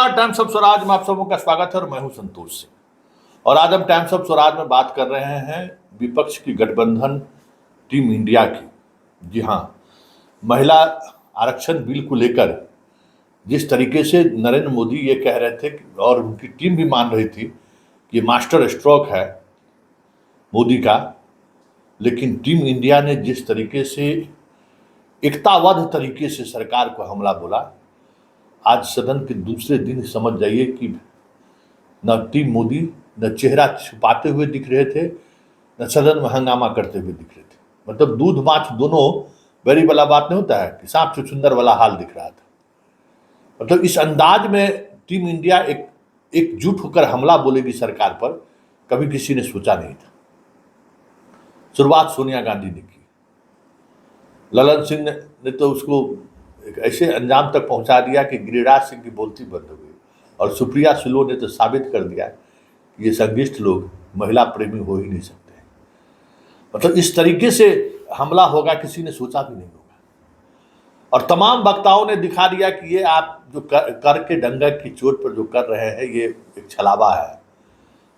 नमस्कार, times of Swaraj में आप सबों का स्वागत है और मैं हूं संतोष सिंह। और आज हम टाइम्स ऑफ स्वराज में बात कर रहे हैं विपक्ष की गठबंधन टीम इंडिया की। जी हां, महिला आरक्षण बिल को लेकर जिस तरीके से नरेंद्र मोदी ये कह रहे थे और उनकी टीम भी मान रही थी कि मास्टर स्ट्रोक है मोदी का, लेकिन टीम इंडिया ने जिस तरीके से एकतावद्ध तरीके से सरकार को हमला बोला, आज सदन के दूसरे दिन समझ जाइए कि न टीम मोदी न चेहरा छुपाते हुए दिख रहे थे, न सदन में हंगामा करते हुए दिख रहे थे। मतलब दूध माछ दोनों बैरी वाला बात नहीं होता है कि सांप चुचुंदर वाला हाल दिख रहा था। मतलब इस अंदाज में टीम इंडिया एकजुट होकर हमला बोलेगी सरकार पर, कभी किसी ने सोचा नहीं था। शुरुआत सोनिया गांधी ने की, ललन सिंह ने तो उसको एक ऐसे अंजाम तक पहुंचा दिया कि गिरिराज सिंह की बोलती बंद हो गई, और सुप्रिया सुले ने तो साबित कर दिया कि ये संघिष्ठ लोग महिला प्रेमी हो ही नहीं सकते। मतलब इस तरीके से हमला होगा किसी ने सोचा भी नहीं होगा। और तमाम वक्ताओं ने दिखा दिया कि ये आप जो कर के डंगर की चोट पर जो कर रहे हैं ये एक छलावा है।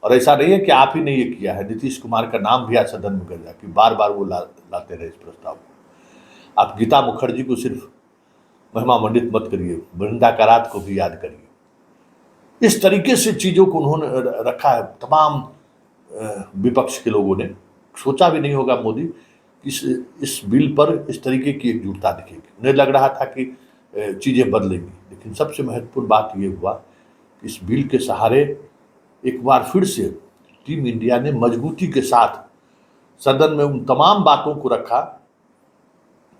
और ऐसा नहीं है कि आप ही ने ये किया है, नीतीश कुमार का नाम भी आज सदन में गया कि बार बार वो लाते रहे इस प्रस्ताव को। आप गीता मुखर्जी को सिर्फ महिमा मंडित मत करिए, वृंदा करात को भी याद करिए। इस तरीके से चीजों को उन्होंने रखा है। तमाम विपक्ष के लोगों ने सोचा भी नहीं होगा मोदी इस बिल पर इस तरीके की एकजुटता दिखेगी। उन्हें लग रहा था कि चीजें बदलेंगी, लेकिन सबसे महत्वपूर्ण बात यह हुआ कि इस बिल के सहारे एक बार फिर से टीम इंडिया ने मजबूती के साथ सदन में उन तमाम बातों को रखा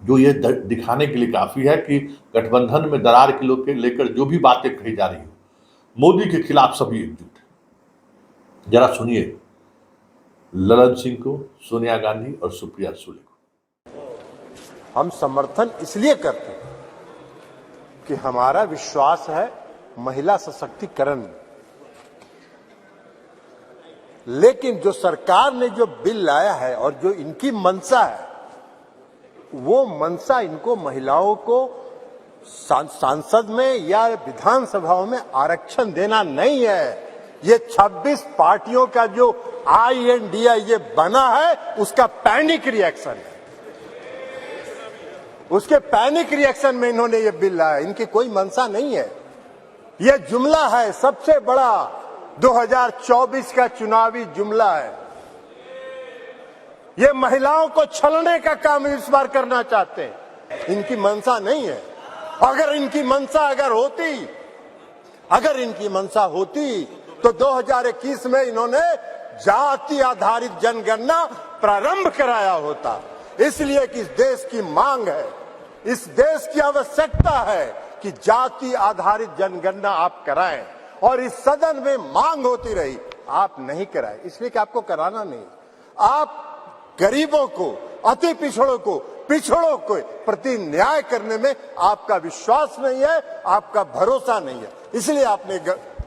जो ये दिखाने के लिए काफी है कि गठबंधन में दरार के लेकर जो भी बातें कही जा रही हो, मोदी के खिलाफ सभी एकजुट है। जरा सुनिए ललन सिंह को, सोनिया गांधी और सुप्रिया सुले को। हम समर्थन इसलिए करते हैं कि हमारा विश्वास है महिला सशक्तिकरण में। लेकिन जो सरकार ने जो बिल लाया है और जो इनकी मंशा है, वो मंशा इनको महिलाओं को सांसद में या विधानसभाओं में आरक्षण देना नहीं है। ये 26 पार्टियों का जो INDA ये बना है उसका पैनिक रिएक्शन है। उसके पैनिक रिएक्शन में इन्होंने ये बिल लाया, इनकी कोई मंशा नहीं है। ये जुमला है, सबसे बड़ा 2024 का चुनावी जुमला है। ये महिलाओं को छलने का काम इस बार करना चाहते हैं, इनकी मंशा नहीं है। अगर इनकी मंशा होती तो 2021 में इन्होंने जाति आधारित जनगणना प्रारंभ कराया होता। इसलिए कि इस देश की मांग है, इस देश की आवश्यकता है कि जाति आधारित जनगणना आप कराएं, और इस सदन में मांग होती रही, आप नहीं कराए। इसलिए कि आपको कराना नहीं, आप गरीबों को, अति पिछड़ों को प्रति न्याय करने में आपका विश्वास नहीं है, आपका भरोसा नहीं है, इसलिए आपने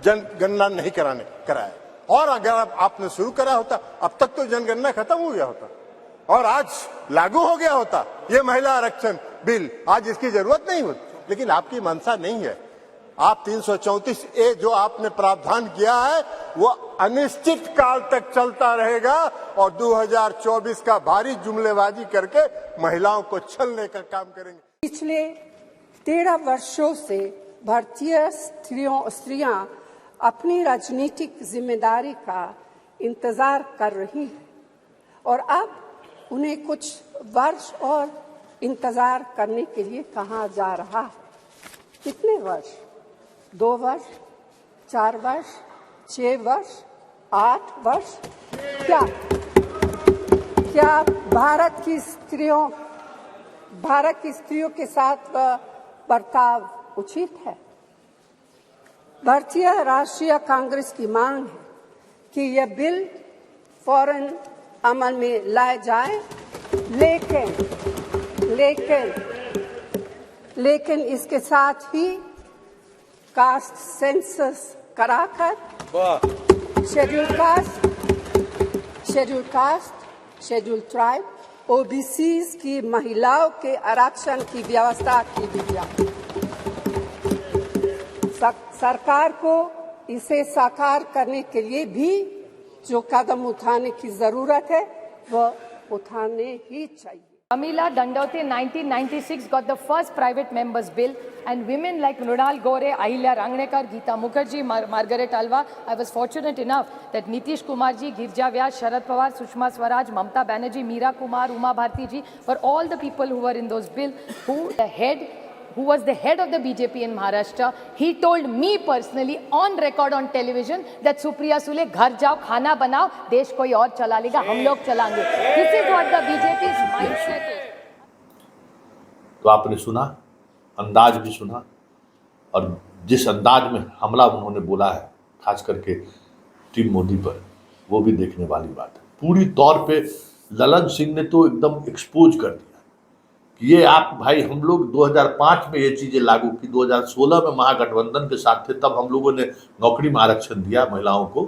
जनगणना नहीं कराया। और अगर आपने शुरू करा होता, अब तक तो जनगणना खत्म हो गया होता और आज लागू हो गया होता ये महिला आरक्षण बिल, आज इसकी जरूरत नहीं होती। लेकिन आपकी मंशा नहीं है। आप 334A जो आपने प्रावधान किया है वो अनिश्चित काल तक चलता रहेगा और 2024 का भारी जुमलेबाजी करके महिलाओं को छलने का काम करेंगे। पिछले 13 वर्षों से भारतीय स्त्रियां अपनी राजनीतिक जिम्मेदारी का इंतजार कर रही हैं और अब उन्हें कुछ वर्ष और इंतजार करने के लिए कहा जा रहा है। कितने वर्ष? 2 वर्ष, 4 वर्ष, 6 वर्ष, 8 वर्ष? क्या भारत की स्त्रियों के साथ बर्ताव उचित है? भारतीय राष्ट्रीय कांग्रेस की मांग है कि यह बिल फौरन अमल में लाए जाए, लेकिन इसके साथ ही कास्ट सेंसस कराकर शेड्यूल ट्राइब, OBCs की महिलाओं के आरक्षण की व्यवस्था की भी जाए। सरकार को इसे साकार करने के लिए भी जो कदम उठाने की जरूरत है वह उठाने ही चाहिए। Amila Dandaute 1996 got the first private members bill, and women like Mrunal Gore, Ahilya Rangnekar, Geeta Mukherjee, Margaret Alva. I was fortunate enough that Nitish Kumar ji, Girja Vyas, Sharad Pawar, Sushma Swaraj, Mamta Banerjee, Meera Kumar, Uma Bharti ji were all the people who were in those bills. Who was the head of the BJP in Maharashtra, he told me personally on record on television that Supriya Sule, घर जाओ खाना बनाओ, देश कोई और चला लेगा, हम लोग चलाएंगे. This is what the BJP's mindset is. तो आपने सुना, अंदाज भी सुना, और जिस अंदाज में हमला उन्होंने बोला है खास करके टीम मोदी पर, वो भी देखने वाली बात है। पूरी तौर पे ललन सिंह ने तो एकदम एक्सपोज कर दिया कि ये आप भाई, हम लोग 2005 में ये चीजें लागू की, 2016 में महागठबंधन के साथ थे, तब हम लोगों ने नौकरी में आरक्षण दिया महिलाओं को।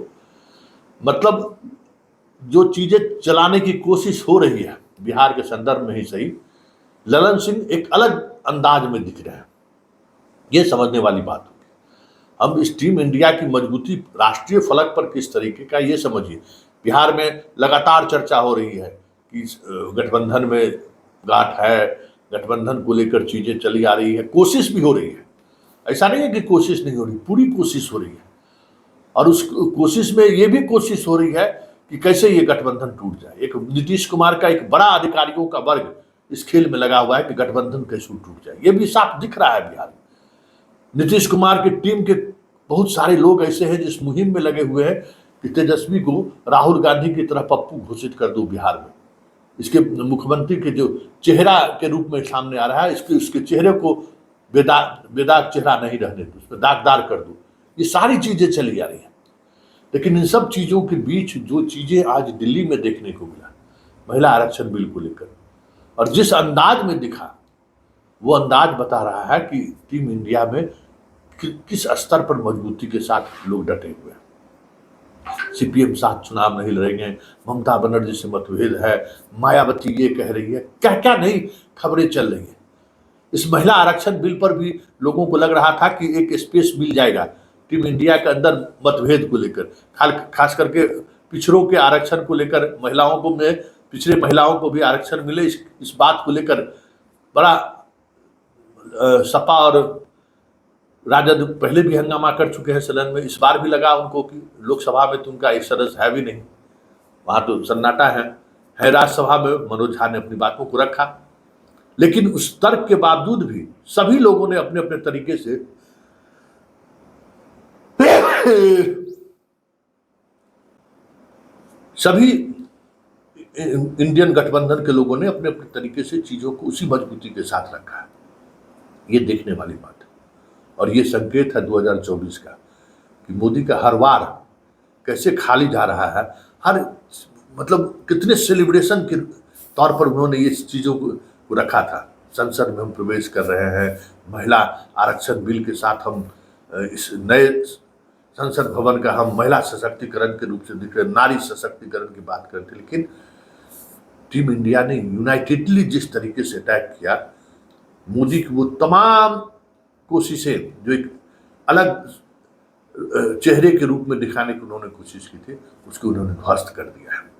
मतलब जो चीजें चलाने की कोशिश हो रही है बिहार के संदर्भ में ही सही, ललन सिंह एक अलग अंदाज में दिख रहे हैं, ये समझने वाली बात होगी। अब इस टीम इंडिया की मजबूती राष्ट्रीय फलक पर किस तरीके का, ये समझिए। बिहार में लगातार चर्चा हो रही है कि गठबंधन में गांठ है, गठबंधन को लेकर चीजें चली आ रही है, कोशिश भी हो रही है, ऐसा नहीं है कि कोशिश नहीं हो रही, पूरी कोशिश हो रही है। और उस कोशिश में ये भी कोशिश हो रही है कि कैसे ये गठबंधन टूट जाए। एक नीतीश कुमार का एक बड़ा अधिकारियों का वर्ग इस खेल में लगा हुआ है कि गठबंधन कैसे टूट जाए, ये भी साफ दिख रहा है बिहार में। नीतीश कुमार की टीम के बहुत सारे लोग ऐसे हैं जिस मुहिम में लगे हुए हैं कि तेजस्वी को राहुल गांधी की तरह पप्पू घोषित कर दो बिहार में, इसके मुख्यमंत्री के जो चेहरा के रूप में सामने आ रहा है, इसके चेहरे को बेदाग चेहरा नहीं रहने दो, उस पर दागदार कर दो, ये सारी चीजें चली आ रही हैं। लेकिन इन सब चीजों के बीच जो चीजें आज दिल्ली में देखने को मिला, महिला आरक्षण बिल को लेकर, और जिस अंदाज में दिखा, वो अंदाज बता रहा है कि टीम इंडिया में किस स्तर पर मजबूती के साथ लोग डटे हुए हैं। सीपीएम साथ चुनाव नहीं लड़ेंगे, ममता बनर्जी से मतभेद है, मायावती ये कह रही है, क्या क्या नई खबरें चल रही हैं। इस महिला आरक्षण बिल पर भी लोगों को लग रहा था कि एक स्पेस मिल जाएगा टीम इंडिया के अंदर मतभेद को लेकर, खास करके पिछड़ों के आरक्षण को लेकर, महिलाओं को में पिछड़े महिलाओं को भी आरक्षण मिले, इस बात को लेकर बड़ा सपा और राजद पहले भी हंगामा कर चुके हैं सदन में। इस बार भी लगा उनको कि लोकसभा में तो उनका एक सदस्य है भी नहीं, वहां तो सन्नाटा है राज्यसभा में मनोज झा ने अपनी बातों को रखा। लेकिन उस तर्क के बावजूद भी सभी लोगों ने अपने अपने तरीके से सभी इंडियन गठबंधन के लोगों ने अपने अपने तरीके से चीजों को उसी मजबूती के साथ रखा है। ये देखने वाली बात है, और ये संकेत है 2024 का कि मोदी का हर वार कैसे खाली जा रहा है। हर मतलब कितने सेलिब्रेशन के तौर पर उन्होंने ये चीज़ों को रखा था। संसद में हम प्रवेश कर रहे हैं, महिला आरक्षण बिल के साथ हम इस नए संसद भवन का हम महिला सशक्तिकरण के रूप से दिख रहे, नारी सशक्तिकरण की बात करते। लेकिन टीम इंडिया ने यूनाइटेडली जिस तरीके से अटैक किया, मोदी की वो तमाम कोशिशें जो एक अलग चेहरे के रूप में दिखाने की उन्होंने कोशिश की थी, उसको उन्होंने ध्वस्त कर दिया है।